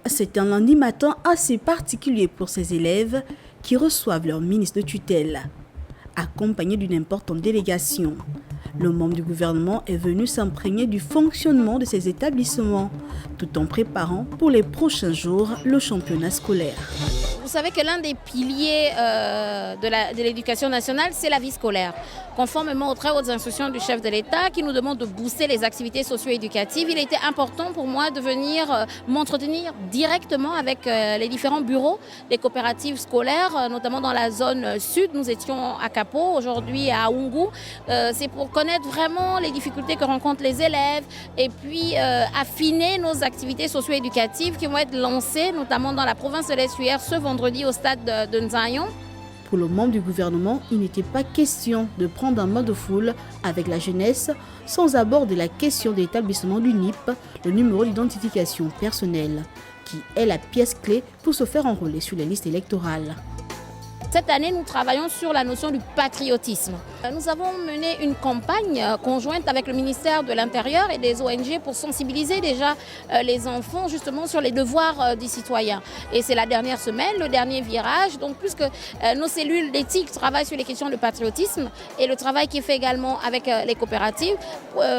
C'est un lundi matin assez particulier pour ces élèves qui reçoivent leur ministre de tutelle, accompagné d'une importante délégation. Le membre du gouvernement est venu s'imprégner du fonctionnement de ces établissements, tout en préparant pour les prochains jours le championnat scolaire. Vous savez que l'un des piliers de l'éducation nationale, c'est la vie scolaire. Conformément aux très hautes instructions du chef de l'État qui nous demande de booster les activités socio-éducatives, il était important pour moi de venir m'entretenir directement avec les différents bureaux des coopératives scolaires, notamment dans la zone sud. Nous étions à Capo, aujourd'hui à Aoungou. C'est pour connaître vraiment les difficultés que rencontrent les élèves et puis affiner nos activités socio-éducatives qui vont être lancées, notamment dans la province de l'Essuyer ce vendredi au stade de Nzayon. Pour le membre du gouvernement, il n'était pas question de prendre un bain de foule avec la jeunesse sans aborder la question de l'établissement du NIP, le numéro d'identification personnelle, qui est la pièce clé pour se faire enrôler sur les listes électorales. Cette année, nous travaillons sur la notion du patriotisme. Nous avons mené une campagne conjointe avec le ministère de l'Intérieur et des ONG pour sensibiliser déjà les enfants justement sur les devoirs des citoyens. Et c'est la dernière semaine, le dernier virage. Donc puisque nos cellules d'éthique travaillent sur les questions de patriotisme et le travail qui est fait également avec les coopératives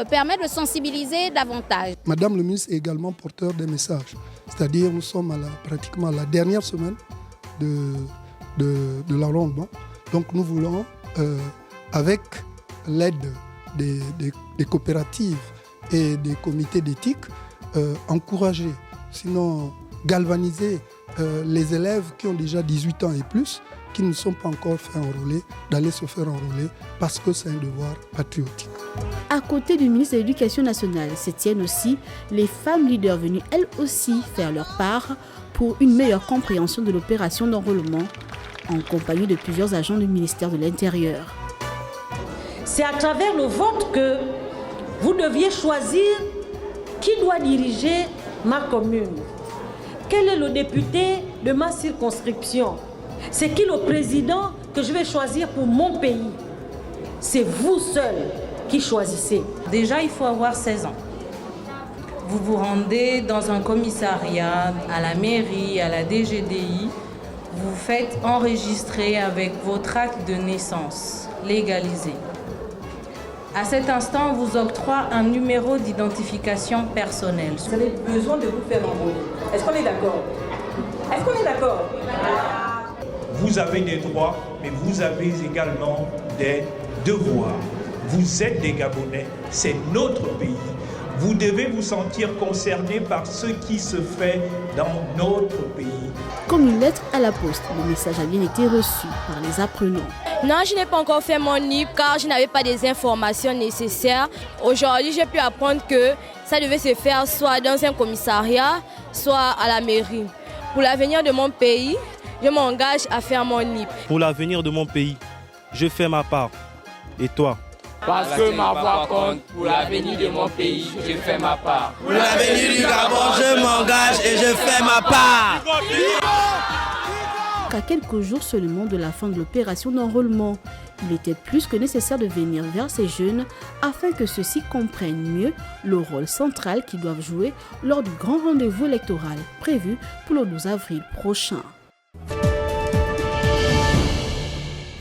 permet de sensibiliser davantage. Madame le ministre est également porteur des messages. C'est-à-dire nous sommes pratiquement à la dernière semaine de l'enrôlement. Donc nous voulons, avec l'aide des coopératives et des comités d'éthique, encourager, sinon galvaniser les élèves qui ont déjà 18 ans et plus, qui ne sont pas encore fait enrôler, d'aller se faire enrôler parce que c'est un devoir patriotique. À côté du ministre de l'Éducation nationale, se tiennent aussi les femmes leaders venues elles aussi faire leur part pour une meilleure compréhension de l'opération d'enrôlement, en compagnie de plusieurs agents du ministère de l'Intérieur. C'est à travers le vote que vous deviez choisir qui doit diriger ma commune. Quel est le député de ma circonscription? C'est qui le président que je vais choisir pour mon pays? C'est vous seul qui choisissez. Déjà, il faut avoir 16 ans. Vous vous rendez dans un commissariat, à la mairie, à la DGDI. Vous faites enregistrer avec votre acte de naissance légalisé. À cet instant, on vous octroie un numéro d'identification personnelle. Vous avez besoin de vous faire enrôler. Est-ce qu'on est d'accord? Est-ce qu'on est d'accord? Vous avez des droits, mais vous avez également des devoirs. Vous êtes des Gabonais, c'est notre pays. Vous devez vous sentir concerné par ce qui se fait dans notre pays. Comme une lettre à la poste, le message a bien été reçu par les apprenants. Non, je n'ai pas encore fait mon NIP car je n'avais pas des informations nécessaires. Aujourd'hui, j'ai pu apprendre que ça devait se faire soit dans un commissariat, soit à la mairie. Pour l'avenir de mon pays, je m'engage à faire mon NIP. Pour l'avenir de mon pays, je fais ma part. Et toi? Parce que ma voix compte, pour l'avenir de mon pays, je fais ma part. Pour l'avenir du Gabon, je m'engage et je fais ma part. À quelques jours seulement de la fin de l'opération d'enrôlement, il était plus que nécessaire de venir vers ces jeunes afin que ceux-ci comprennent mieux le rôle central qu'ils doivent jouer lors du grand rendez-vous électoral prévu pour le 12 avril prochain.